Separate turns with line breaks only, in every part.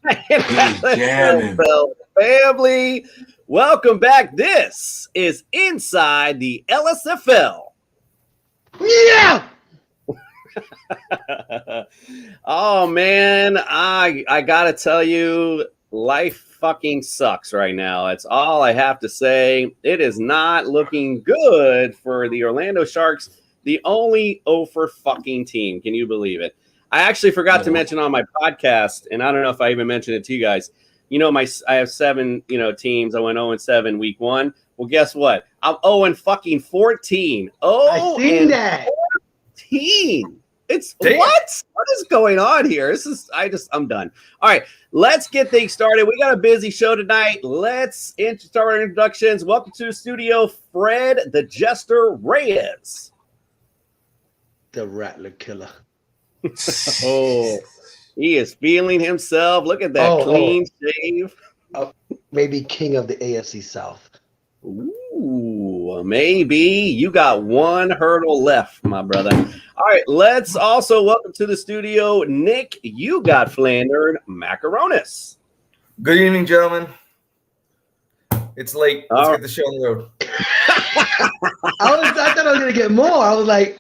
Lsfl family, welcome back. This is Inside the Lsfl.
Yeah.
Oh man, I gotta tell you, life fucking sucks right now. That's all I have to say. It is not looking good for the Orlando Sharks, the only over fucking team. Can you believe it? I actually forgot to mention on my podcast, and I don't know if I even mentioned it to you guys. You know, I have 7, teams. I went 0-7 week 1. Well, guess what? I'm 0-14.
I seen that.
14. It's what? What is going on here? I'm done. All right, let's get things started. We got a busy show tonight. Let's start our introductions. Welcome to the studio, Fred the Jester Reyes.
The Rattler Killer.
Oh, he is feeling himself. Look at that clean shave.
Maybe king of the AFC South.
Ooh, maybe. You got one hurdle left, my brother. All right, let's also welcome to the studio, Nick. You got Flandered Macaronis.
Good evening, gentlemen. It's late. Let's get the show on the road.
I thought I was gonna get more. I was like,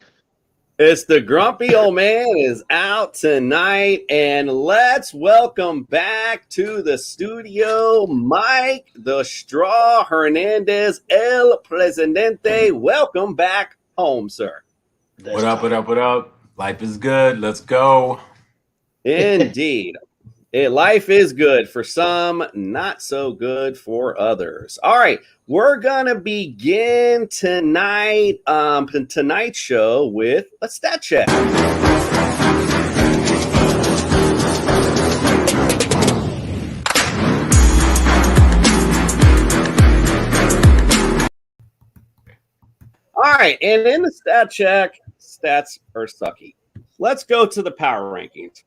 it's the grumpy old man is out tonight, and let's welcome back to the studio, Mike the Straw Hernandez, El Presidente. Welcome back home, sir.
What up? Life is good. Let's go.
Indeed. Life is good for some, not so good for others. All right, we're going to begin tonight's show with a stat check. All right, and in the stat check, stats are sucky. Let's go to the power rankings.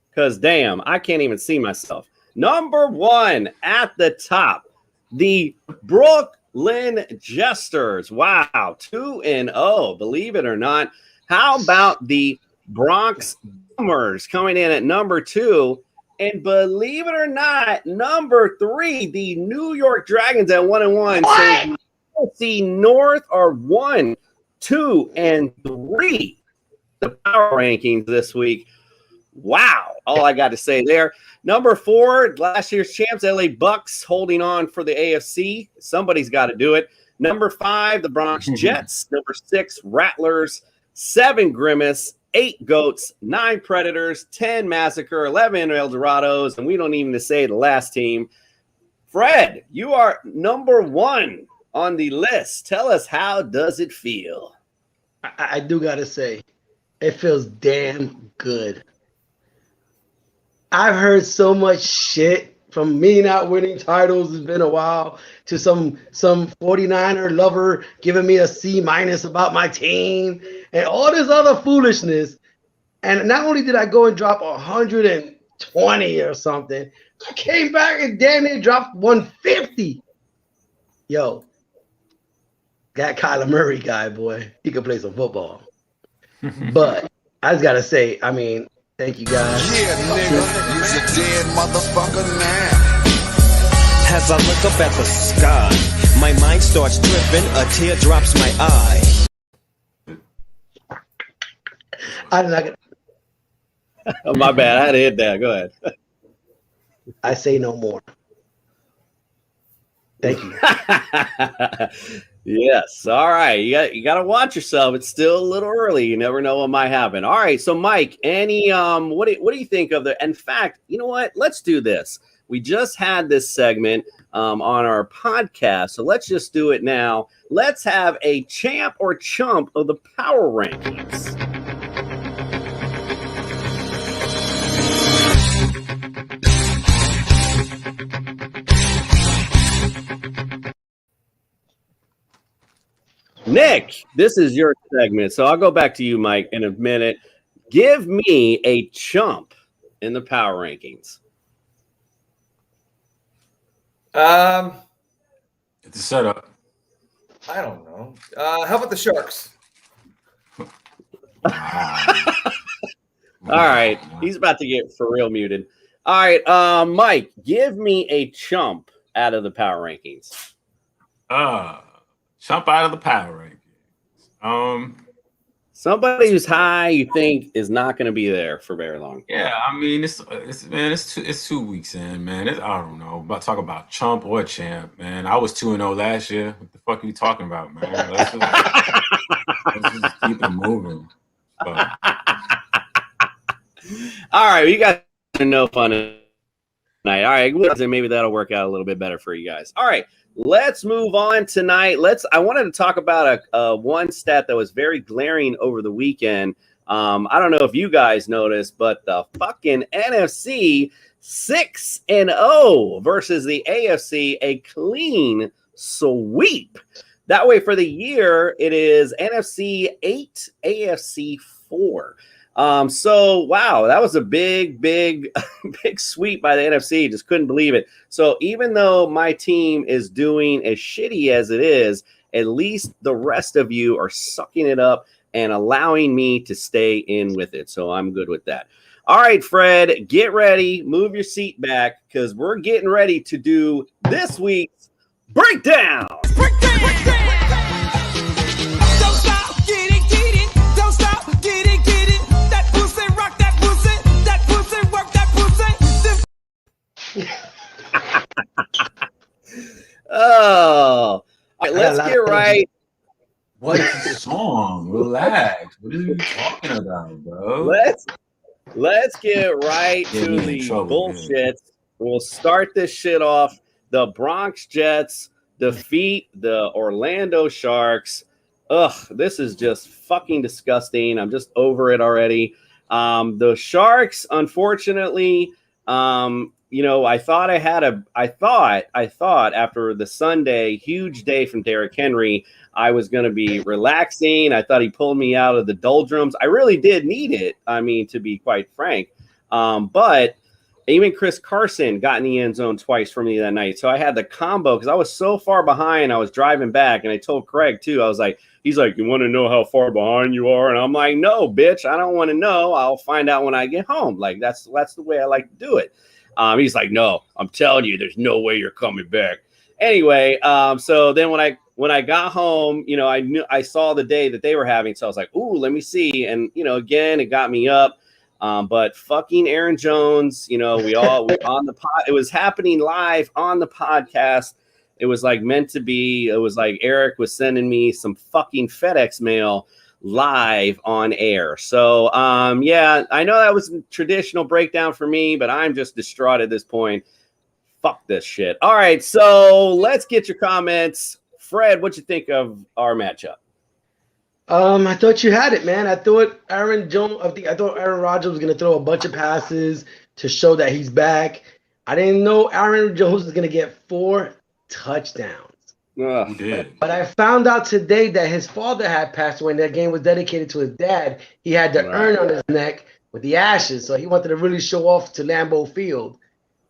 Because, damn, I can't even see myself. Number 1 at the top, the Brooklyn Jesters. Wow, 2-0, believe it or not. How about the Bronx Boomers coming in at number 2? And believe it or not, number 3, the New York Dragons at 1-1. So the North are 1, 2, and 3. The power rankings this week. Wow. All I got to say there. Number 4, last year's champs, LA Bucks, holding on for the AFC. Somebody's got to do it. Number 5, the Bronx Jets. Number 6, Rattlers. 7, Grimace. 8, Goats. 9, Predators. 10, Massacre. 11, El Dorados. And we don't even say the last team. Fred, you are number 1 on the list. Tell us, how does it feel?
I do got to say, it feels damn good. I've heard so much shit from me not winning titles. It's been a while to some 49er lover giving me a C- about my team and all this other foolishness. And not only did I go and drop 120 or something, I came back and damn near dropped 150. Yo, that Kyler Murray guy, boy, he could play some football. But I just got to say, I mean, thank you, guys.
Yeah, nigga, you's a dead motherfucker now.
As I look up at the sky, my mind starts dripping, a tear drops my eye.
I'm not gonna.
Oh, my bad. I had to hit that. Go ahead.
I say no more. Thank you.
Yes. All right. You got to watch yourself. It's still a little early. You never know what might happen. All right. So, Mike, what do you think of the? In fact, you know what? Let's do this. We just had this segment on our podcast, so let's just do it now. Let's have a champ or chump of the power rankings. Nick, this is your segment, so I'll go back to you, Mike, in a minute. Give me a chump in the power rankings.
It's a setup.
I don't know. How about the Sharks?
All right. He's about to get for real muted. All right, Mike, give me a chump out of the power rankings.
Chump out of the power rankings.
Somebody who's high you think is not going to be there for very long.
Yeah, I mean, it's 2 weeks in, man. I don't know. Talk about chump or champ, man. I was 2-0 last year. What the fuck are you talking about, man? Let's just keep it moving. But.
All right, you guys are no fun tonight. All right, maybe that'll work out a little bit better for you guys. All right, let's move on tonight. I wanted to talk about a one stat that was very glaring over the weekend. I don't know if you guys noticed, but the fucking NFC 6-0 versus the AFC, a clean sweep. That way for the year, it is NFC 8, AFC 4. So wow, that was a big sweep by the NFC. Just couldn't believe it. So even though my team is doing as shitty as it is, at least the rest of you are sucking it up and allowing me to stay in with it. So I'm good with that. All right, Fred, get ready. Move your seat back because we're getting ready to do this week's breakdown. Oh, all right, let's get right.
What is the song? Relax. What are you talking about, bro?
Let's get right to the bullshit. We'll start this shit off. The Bronx Jets defeat the Orlando Sharks. Ugh, this is just fucking disgusting. I'm just over it already. The Sharks, unfortunately, I thought after the Sunday huge day from Derrick Henry, I was going to be relaxing. I thought he pulled me out of the doldrums. I really did need it. I mean, to be quite frank. But even Chris Carson got in the end zone twice for me that night. So I had the combo because I was so far behind. I was driving back, and I told Craig too. I was like, he's like, you want to know how far behind you are? And I'm like, no, bitch, I don't want to know. I'll find out when I get home. Like that's the way I like to do it. He's like, no, I'm telling you, there's no way you're coming back. Anyway, so then when I got home, I saw the day that they were having. So I was like, ooh, let me see. And, again, it got me up. But fucking Aaron Jones, we on the pod. It was happening live on the podcast. It was like meant to be. It was like Eric was sending me some fucking FedEx mail live on air. So, yeah, I know that was a traditional breakdown for me, but I'm just distraught at this point. Fuck this shit. All right, so let's get your comments. Fred, what'd you think of our matchup?
I thought you had it, man. I thought Aaron Rodgers was gonna throw a bunch of passes to show that he's back. I didn't know Aaron Jones was gonna get 4 touchdowns.
He did.
But I found out today that his father had passed away and that game was dedicated to his dad. He had the urn on his neck with the ashes, so he wanted to really show off to Lambeau Field.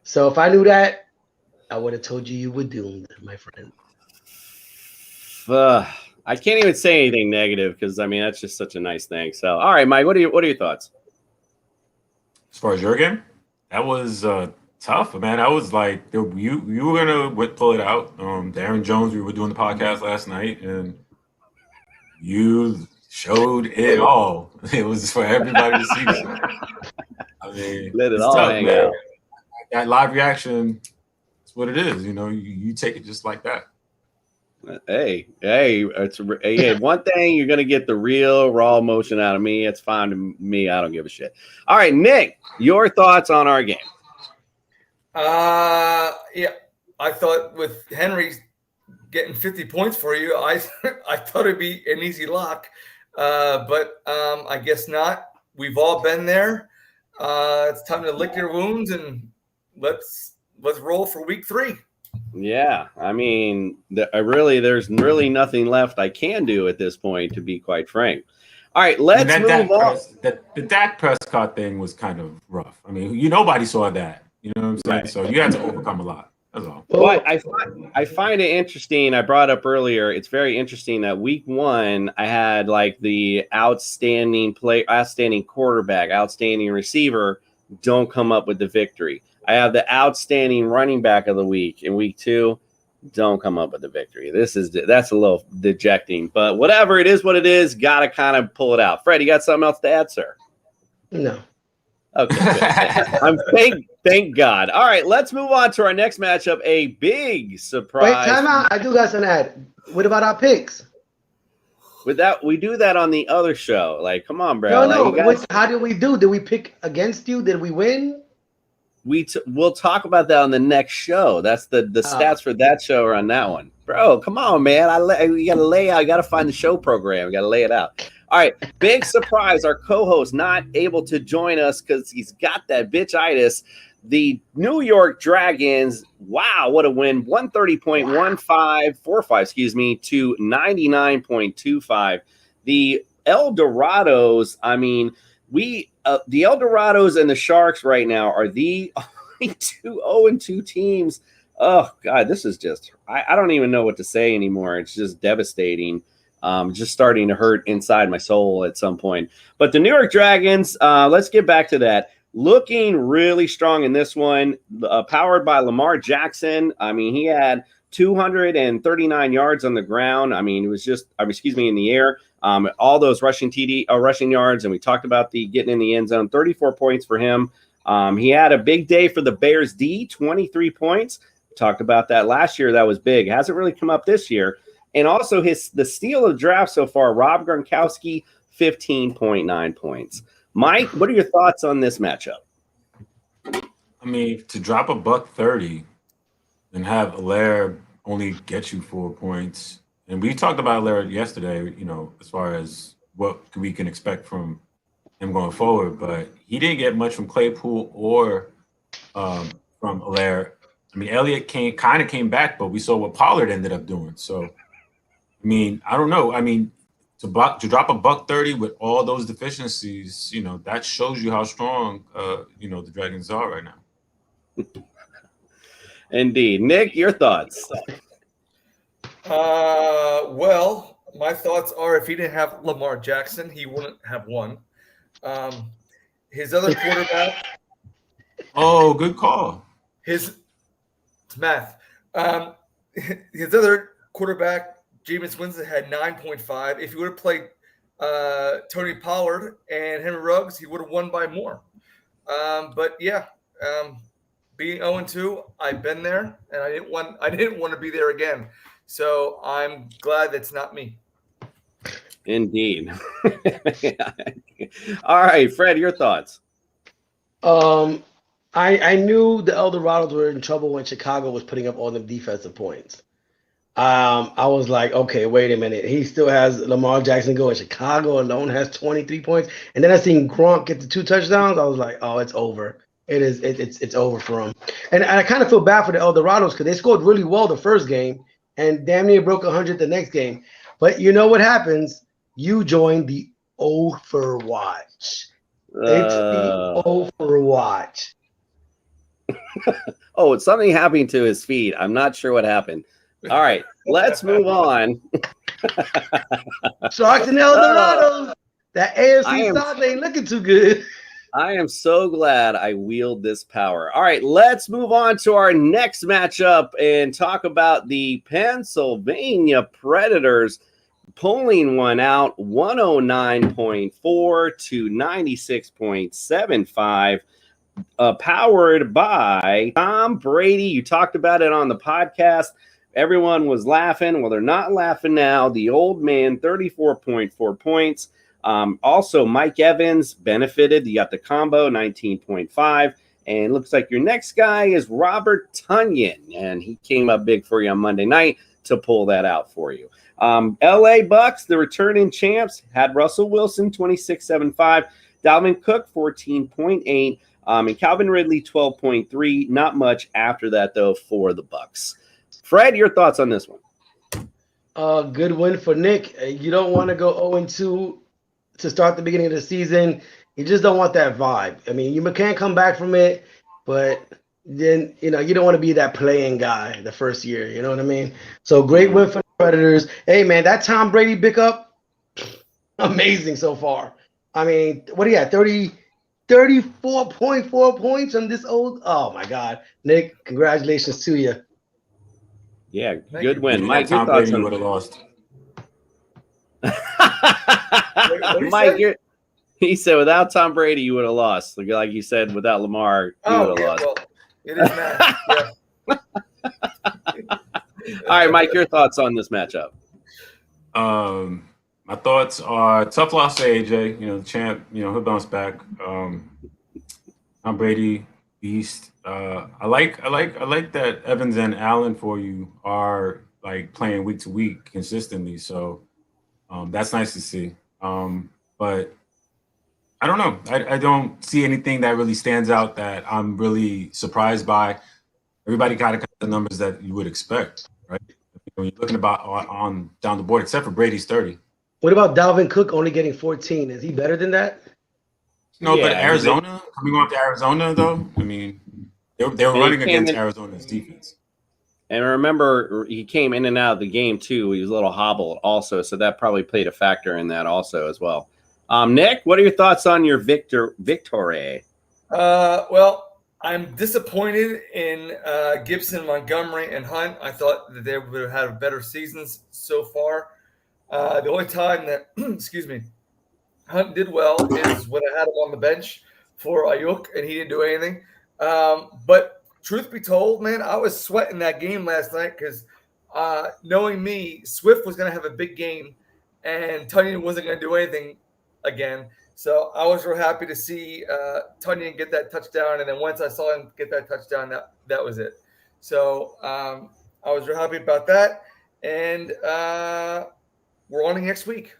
So if I knew that, I would have told you were doomed, my friend.
I can't even say anything negative because that's just such a nice thing. So, all right, Mike, what are your thoughts?
As far as your game, that was tough, man. I was like, you were gonna pull it out. Aaron Jones, we were doing the podcast last night, and you showed it all. It was for everybody to see. I mean,
let it all hang out.
That live reaction is what it is. You take it just like that.
Hey, one thing, you're gonna get the real raw emotion out of me. It's fine to me. I don't give a shit. All right, Nick, your thoughts on our game?
Yeah, I thought with Henry getting 50 points for you, I thought it'd be an easy lock, but I guess not. We've all been there. It's time to lick your wounds and let's roll for week 3.
Yeah, there's really nothing left I can do at this point, to be quite frank. All right, let's move on.
The Dak Prescott thing was kind of rough. Nobody saw that. You know what I'm saying? Right. So you had to overcome a lot. That's all.
But I find it interesting. I brought up earlier. It's very interesting that week 1 I had like the outstanding quarterback, outstanding receiver don't come up with the victory. I have the outstanding running back of the week in week 2. Don't come up with the victory. That's a little dejecting, but whatever, it is what it is. Got to kind of pull it out. Fred, you got something else to add, sir?
No.
Okay. Thank God. All right, let's move on to our next matchup. A big surprise.
Wait, time out. I do got something to add. What about our picks?
With that, we do that on the other show. Like, come on, bro.
No. How did we do? Did we pick against you? Did we win?
We'll talk about that on the next show. That's the stats for that show are on that one, bro. Come on, man. You gotta lay out. You gotta find the show program. You gotta lay it out. All right, big surprise. Our co-host not able to join us because he's got that bitchitis. The New York Dragons. Wow, what a win! 130.1545, to 99.25. The El Dorados. I mean, the El Dorados and the Sharks right now are the only 2-0-2 teams. Oh God, this is just I don't even know what to say anymore. It's just devastating. Just starting to hurt inside my soul at some point. But the New York Dragons, let's get back to that. Looking really strong in this one, powered by Lamar Jackson. I mean, he had 239 yards on the ground. I mean, it was just, in the air. All those rushing yards, and we talked about the getting in the end zone. 34 points for him. He had a big day for the Bears D, 23 points. Talked about that last year. That was big. Hasn't really come up this year. And also the steal of the draft so far, Rob Gronkowski, 15.9 points. Mike, what are your thoughts on this matchup?
I mean, to drop $130 and have Allaire only get you 4 points. And we talked about Allaire yesterday, as far as what we can expect from him going forward. But he didn't get much from Claypool or from Allaire. I mean, Elliott kind of came back, but we saw what Pollard ended up doing. So, I mean, I don't know. I mean, to drop $130 with all those deficiencies, that shows you how strong, the Dragons are right now.
Indeed. Nick, your thoughts?
Well, my thoughts are if he didn't have Lamar Jackson, he wouldn't have won. His other quarterback.
Oh, good call.
It's math. His other quarterback, Jameis Winston, had 9.5. If he would have played Tony Pollard and Henry Ruggs, he would have won by more. But yeah, being 0-2, I've been there, and I didn't want to be there again. So I'm glad that's not me.
Indeed. All right, Fred, your thoughts?
I knew the El Dorados were in trouble when Chicago was putting up all the defensive points. I was like, okay, wait a minute. He still has Lamar Jackson going. Chicago alone has 23 points. And then I seen Gronk get the 2 touchdowns. I was like, oh, it's over. It's over for him. And I kind of feel bad for the El Dorados because they scored really well the first game and damn near broke 100 the next game. But you know what happens? You join the Overwatch. It's the Overwatch.
Oh, it's something happening to his feet. I'm not sure what happened. All right, let's move on.
Sharks and El Dorados. That AFC South ain't looking too good.
I am so glad I wield this power. All right, let's move on to our next matchup and talk about the Pennsylvania Predators pulling one out, 109.4 to 96.75. Powered by Tom Brady. You talked about it on the podcast. Everyone was laughing. Well, they're not laughing now. The old man, 34.4 points. Also, Mike Evans benefited. You got the combo, 19.5. And looks like your next guy is Robert Tonyan. And he came up big for you on Monday night to pull that out for you. LA Bucks, the returning champs, had Russell Wilson, 26.75. Dalvin Cook, 14.8. And Calvin Ridley, 12.3. Not much after that, though, for the Bucks. Fred, your thoughts on this one?
Good win for Nick. You don't want to go 0-2 to start the beginning of the season. You just don't want that vibe. I mean, you can't come back from it, but then, you don't want to be that playing guy the first year. You know what I mean? So great win for the Predators. Hey, man, that Tom Brady pickup, amazing so far. I mean, what do you got? 30 34.4 points on this old. Oh my God, Nick! Congratulations to you.
Yeah,
Thank
good
you.
win,
If you
Mike.
had
Your
Tom Brady,
thoughts
you
on
would have lost.
What do you
Mike?
say?
He said without Tom Brady, you would have lost. Like you said, without Lamar, you would
Oh
have
yeah,
lost.
well, it is math. Yeah.
All right, Mike, your thoughts on this matchup?
My thoughts are tough loss to AJ. You know, the champ. You know, he'll bounce back. Tom Brady, beast. I like that Evans and Allen for you are like playing week to week consistently. So that's nice to see. But I don't know. I don't see anything that really stands out that I'm really surprised by. Everybody got the numbers that you would expect, right? When you're looking about on down the board, except for Brady's 30.
What about Dalvin Cook only getting 14? Is he better than that?
No, but
Yeah,
Arizona, coming off to Arizona, though, I mean, they were
and he
running
came
against
in.
Arizona's defense.
And remember, he came in and out of the game too. He was a little hobbled also, so that probably played a factor in that also as well. Nick, what are your thoughts on your victory?
Well, I'm disappointed in Gibson, Montgomery, and Hunt. I thought that they would have had better seasons so far. The only time that, excuse me, Hunt did well is when I had him on the bench for Ayuk, and he didn't do anything. But truth be told, man, I was sweating that game last night because knowing me, Swift was going to have a big game, and Tunyon wasn't going to do anything again. So I was real happy to see Tunyon get that touchdown, and then once I saw him get that touchdown, that was it. So I was real happy about that, and we're on to next week.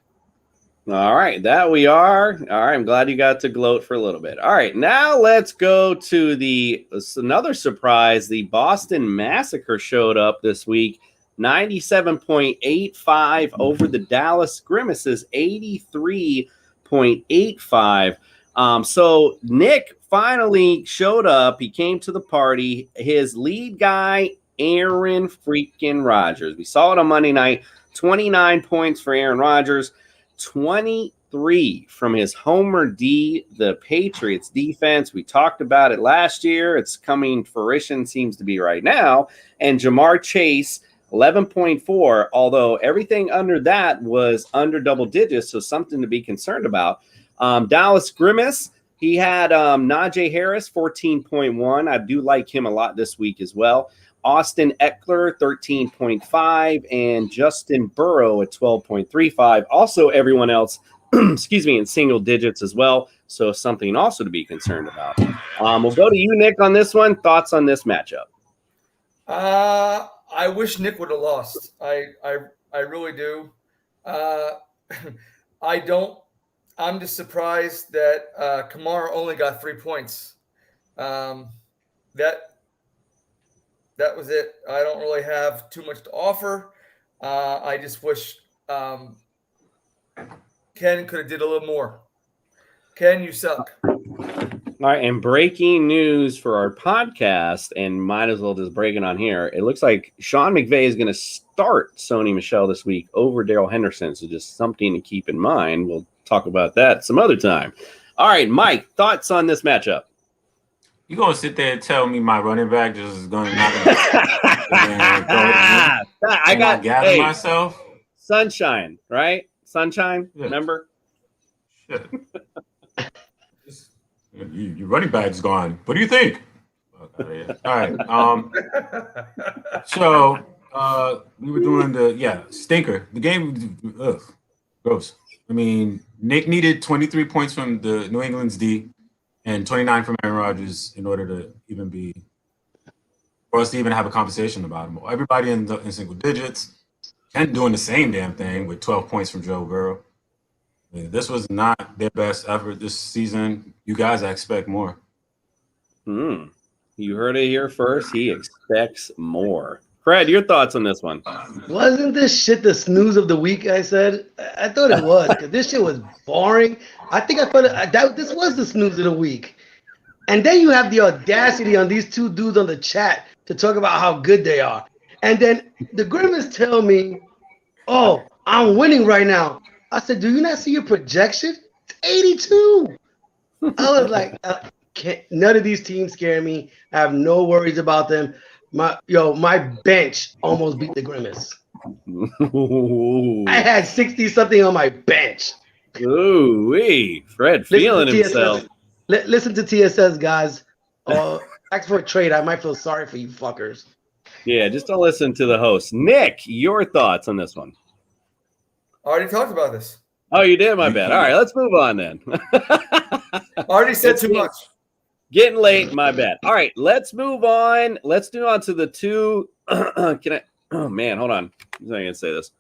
All right, that we are. All right, I'm glad you got to gloat for a little bit. All right, now let's go to another surprise. The Boston Massacre showed up this week, 97.85 over the Dallas Grimaces, 83.85. So Nick finally showed up. He came to the party. His lead guy, Aaron freaking Rodgers. We saw it on Monday night, 29 points for Aaron Rodgers. 23 from his homer D, the Patriots defense. We talked about it last year. It's coming fruition, seems to be right now. And Jamar Chase, 11.4, although everything under that was under double digits, so something to be concerned about. Dallas Grimace, he had Najee Harris, 14.1. I do like him a lot this week as well. Austin Eckler, 13.5, and Justin Burrow at 12.35. Also, everyone else, excuse me, in single digits as well. So something also to be concerned about. We'll go to you, Nick, on this one. Thoughts on this matchup?
I wish Nick would have lost. I really do. I don't. I'm just surprised that Kamara only got 3 points. That was it. I don't really have too much to offer. I just wish Ken could have did a little more. Ken, you suck.
All right, and breaking news for our podcast, and might as well just break it on here. It looks like Sean McVay is going to start Sony Michel this week over Darrell Henderson, so just something to keep in mind. We'll talk about that some other time. All right, Mike, thoughts on this matchup?
You gonna sit there and tell me my running back just is going to not
I got
gather myself?
Sunshine, right? Sunshine,
Yeah.
remember?
Shit. Your running back's gone. What do you think? All right. So we were doing stinker. The game, gross. I mean, Nick needed 23 points from the New England's D and 29 from Aaron Rodgers in order to for us to even have a conversation about him. Everybody in single digits. Ken doing the same damn thing with 12 points from Joe Burrow. I mean, this was not their best effort this season. You guys, I expect more.
You heard it here first. He expects more. Fred, your thoughts on this one?
Wasn't this shit the snooze of the week? I said I thought it was because this shit was boring. I think I thought this was the snooze of the week. And then you have the audacity on these two dudes on the chat to talk about how good they are. And then the Grimace tell me, "Oh, I'm winning right now." I said, "Do you not see your projection? It's 82." I was like, none of these teams scare me. I have no worries about them. My bench almost beat the Grimace. I had 60 something on my bench.
Ooh, wee. Fred feeling himself.
Listen to TSS, guys. Ask for a trade. I might feel sorry for you fuckers.
Yeah, just don't listen to the host. Nick, your thoughts on this one?
I already talked about this.
Oh, you did? My bad. All right, let's move on then.
I already said too much.
Getting late, my bad. All right, let's move on. Let's do on to the two. Oh, man, hold on. I'm going to say this.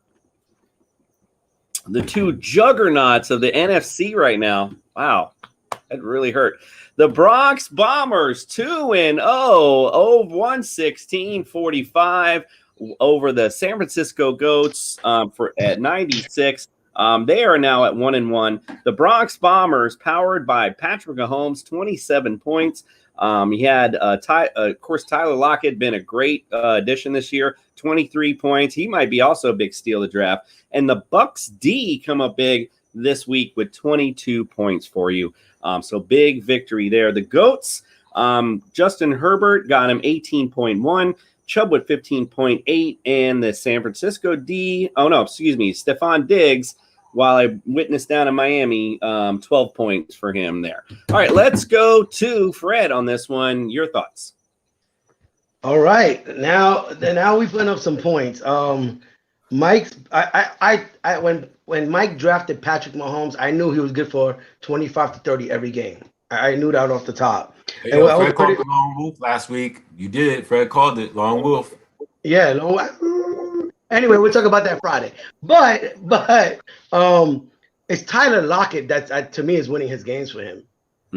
The two juggernauts of the NFC right now. Wow, that really hurt. The Bronx Bombers 2-0, 116-45 over the San Francisco Goats at 96. They are now at 1-1. The Bronx Bombers, powered by Patrick Mahomes, 27 points. He had, of course, Tyler Lockett been a great addition this year, 23 points. He might be also a big steal of the draft. And the Bucks D come up big this week with 22 points for you. So big victory there. The Goats, Justin Herbert got him 18.1. Chubb with 15.8. And the San Francisco D, Stephon Diggs, while I witnessed down in Miami, 12 points for him there. All right, let's go to Fred on this one. Your thoughts?
All right, now we put up some points. Mike's, when Mike drafted Patrick Mahomes, I knew he was good for 25 to 30 every game. I knew that off the top.
Hey, Fred called the Long Wolf last week. You did. Fred called it Long Wolf.
Yeah, anyway, we'll talk about that Friday. But it's Tyler Lockett that to me is winning his games for him.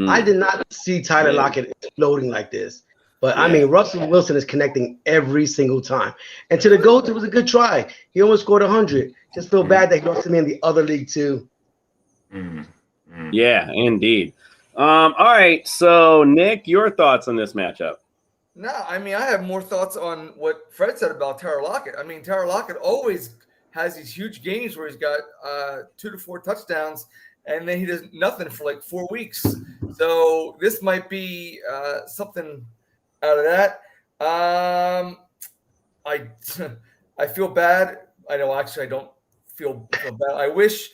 I did not see Tyler Lockett exploding like this. But I mean, Russell Wilson is connecting every single time. And to the GOAT, it was a good try. He almost scored 100. Just feel bad that he lost to me in the other league too.
Yeah, indeed. All right, so Nick, your thoughts on this matchup?
No, I mean, I have more thoughts on what Fred said about Tyler Lockett. I mean, Tyler Lockett always has these huge games where he's got 2 to 4 touchdowns, and then he does nothing for like 4 weeks. So this might be something out of that. I feel bad. I know, actually, I don't feel bad. I wish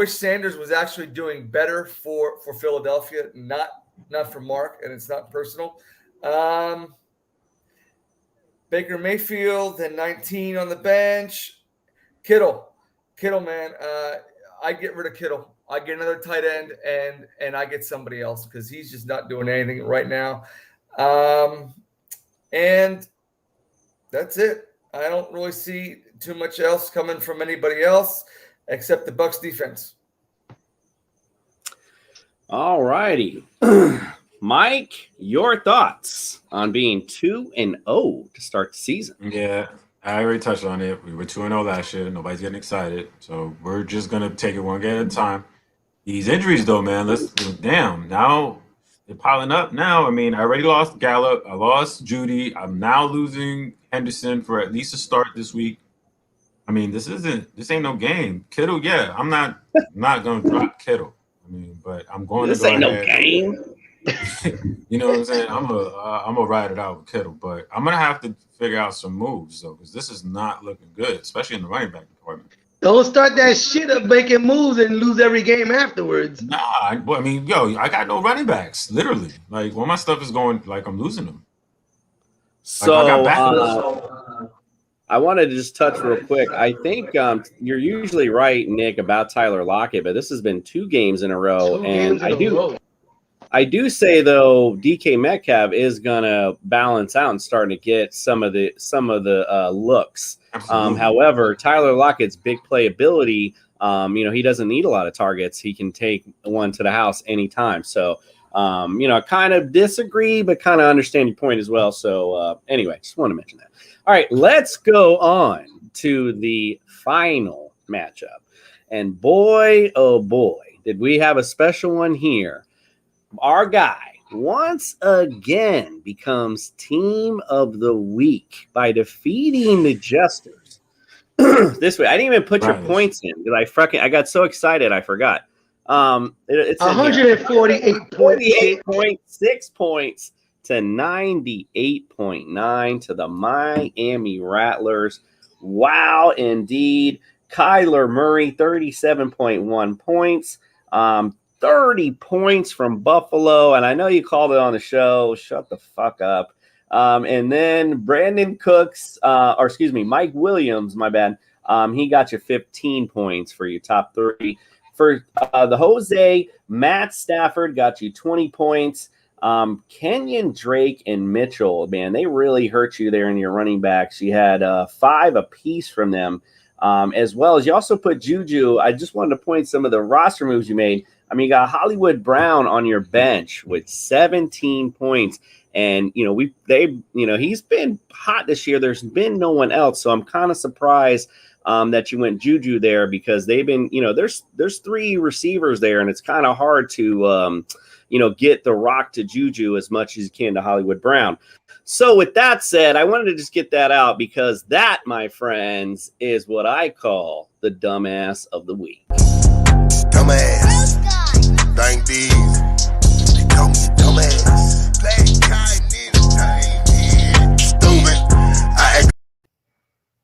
Sanders was actually doing better for Philadelphia, not for Mark, and it's not personal. Baker Mayfield and 19 on the bench. Kittle, man. I get rid of Kittle. I get another tight end, and I get somebody else because he's just not doing anything right now. And that's it. I don't really see too much else coming from anybody else except the Bucs defense. All
righty. Mike, your thoughts on being 2-0 to start the season?
Yeah, I already touched on it. We were 2-0 last year. Nobody's getting excited. So we're just going to take it one game at a time. These injuries, though, man, now they're piling up now. I mean, I already lost Gallup. I lost Judy. I'm now losing Henderson for at least a start this week. I mean, this ain't no game. Kittle, yeah, I'm not going to drop Kittle. I mean, but I'm going to go ahead.
This ain't no game.
You know what I'm saying? I'm gonna ride it out with Kittle, but I'm gonna have to figure out some moves though, because this is not looking good, especially in the running back department.
Don't start that shit up making moves and lose every game afterwards.
Nah, I mean, I got no running backs, literally. Like, when my stuff is going, like, I'm losing them.
So I wanted to just touch real quick. I think you're usually right, Nick, about Tyler Lockett, but this has been 2 games in a row, and I do say though DK Metcalf is gonna balance out and starting to get some of the looks. However, Tyler Lockett's big playability, he doesn't need a lot of targets. He can take one to the house anytime. So, I kind of disagree, but kind of understand your point as well. So, anyway, just want to mention that. All right, let's go on to the final matchup. And boy, oh boy, did we have a special one here. Our guy once again becomes team of the week by defeating the Jesters. This way, I didn't even put your points in because I got so excited I forgot. It's in here. 48.6 points to 98.9 to the Miami Rattlers. Wow, indeed. Kyler Murray, 37.1 points. 30 points from Buffalo. And I know you called it on the show. Shut the fuck up. And then Brandon Cooks, Mike Williams, my bad. He got you 15 points for your top 3. For the Jose, Matt Stafford got you 20 points. Kenyon Drake and Mitchell, man, they really hurt you there in your running backs. You had 5 apiece from them, as well as you also put Juju. I just wanted to point some of the roster moves you made. I mean, you got Hollywood Brown on your bench with 17 points. And, he's been hot this year. There's been no one else. So I'm kind of surprised that you went Juju there, because they've been, there's 3 receivers there, and it's kind of hard to, get the rock to Juju as much as you can to Hollywood Brown. So with that said, I wanted to just get that out, because that, my friends, is what I call the dumbass of the week.
Dumbass. Thank these. They call me dumbass. Black guy, stupid.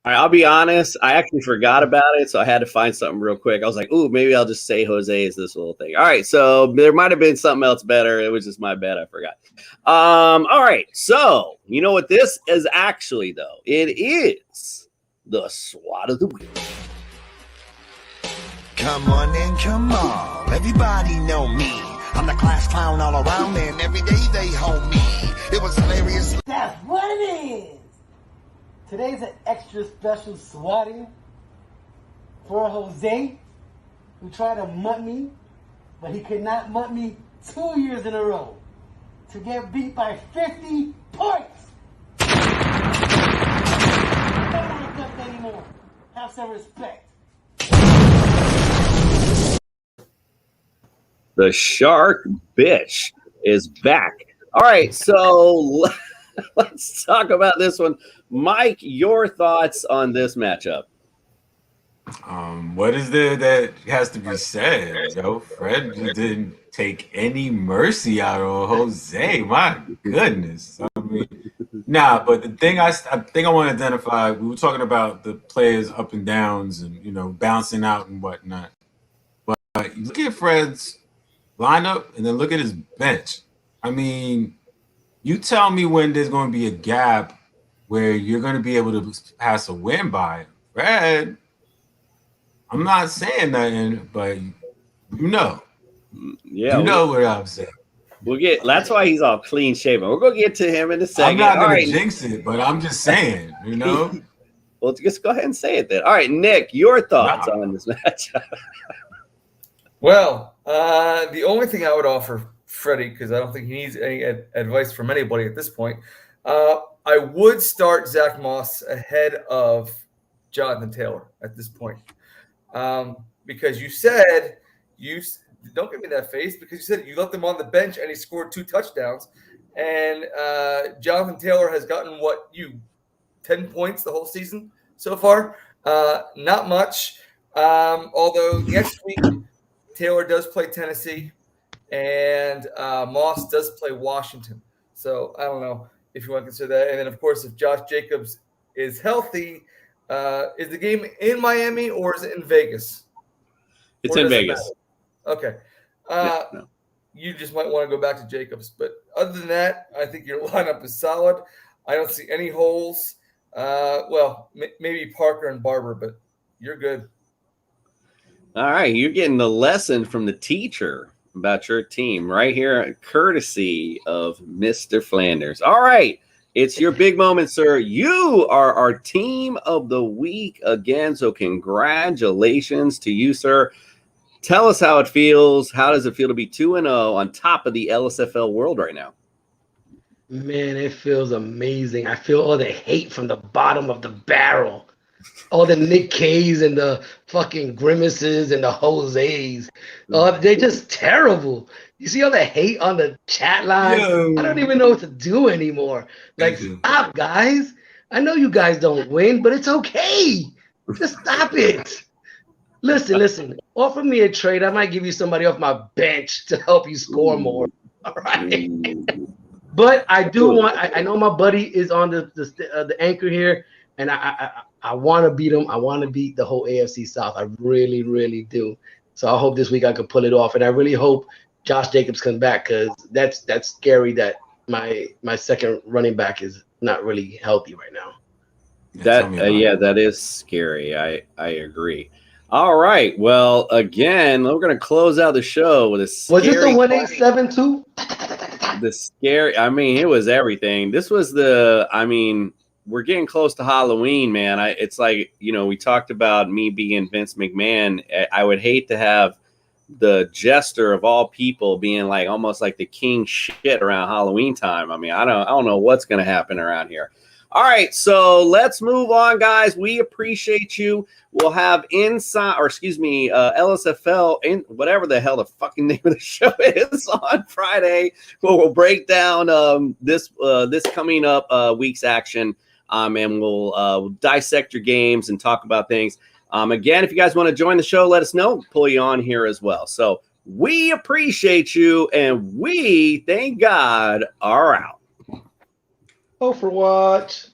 All right, I'll be honest. I actually forgot about it, so I had to find something real quick. I was like, "Ooh, maybe I'll just say Jose is this little thing." All right, so there might have been something else better. It was just my bad. I forgot. All right, so you know what this is actually, though? It is the SWAT of the week.
Come on and come on. Everybody know me. I'm the class clown all around, and every day they hold me. It was hilarious.
That's what it is. Today's an extra special swatting for Jose, who tried to mutt me, but he could not mutt me 2 years in a row to get beat by 50 points. Don't act up anymore. Have some respect.
The shark bitch is back. All right, so let's talk about this one. Mike, your thoughts on this matchup?
What is there that has to be said? Fred didn't take any mercy out of Jose. My goodness. I mean, but the thing I think I want to identify, we were talking about the players' up and downs and, bouncing out and whatnot. But look at Fred's lineup and then look at his bench. I mean, you tell me when there's going to be a gap where you're going to be able to pass a win by Fred. I'm not saying nothing, but yeah, what I'm saying.
That's why he's all clean shaven. We're gonna get to him in a second.
I'm not gonna jinx it, but I'm just saying,
Well, just go ahead and say it then. All right, Nick, your thoughts on this match?
Well, the only thing I would offer Freddie, because I don't think he needs any advice from anybody at this point, I would start Zach Moss ahead of Jonathan Taylor at this point. Because you said don't give me that face, because you said you left him on the bench and he scored 2 touchdowns, and Jonathan Taylor has gotten 10 points the whole season so far. Not much. Although next week Taylor does play Tennessee and Moss does play Washington. So I don't know if you want to consider that. And then of course, if Josh Jacobs is healthy, is the game in Miami or is it in Vegas?
It's in Vegas.
Okay.
No.
You just might want to go back to Jacobs. But other than that, I think your lineup is solid. I don't see any holes. Maybe Parker and Barber, but you're good.
All right. You're getting the lesson from the teacher about your team right here, courtesy of Mr. Flanders. All right. It's your big moment, sir. You are our team of the week again. So congratulations to you, sir. Tell us how it feels. How does it feel to be 2-0 on top of the LSFL world right now?
Man, it feels amazing. I feel all the hate from the bottom of the barrel. All the Nick K's and the fucking Grimaces and the Jose's. They're just terrible. You see all the hate on the chat line? Yo. I don't even know what to do anymore. Like, stop, guys. I know you guys don't win, but it's okay. Just stop it. Listen. offer me a trade. I might give you somebody off my bench to help you score more. All right. But I do want. I know my buddy is on the anchor here, and I want to beat him. I want to beat the whole AFC South. I really, really do. So I hope this week I can pull it off, and I really hope Josh Jacobs comes back because that's scary that my second running back is not really healthy right now.
That is scary. I agree. All right. Well, again, we're gonna close out the show with a scary.
Was this a 187 too?
The scary. I mean, it was everything. This was the. I mean, we're getting close to Halloween, man. It's like, we talked about me being Vince McMahon. I would hate to have the jester of all people being like almost like the king shit around Halloween time. I mean, I don't know what's gonna happen around here. All right, so let's move on, guys. We appreciate you. We'll have LSFL in whatever the hell the fucking name of the show is on Friday. We'll break down this coming up week's action, and we'll dissect your games and talk about things. Again, if you guys want to join the show, let us know. We'll pull you on here as well. So we appreciate you, and we, thank God, are out.
Overwatch.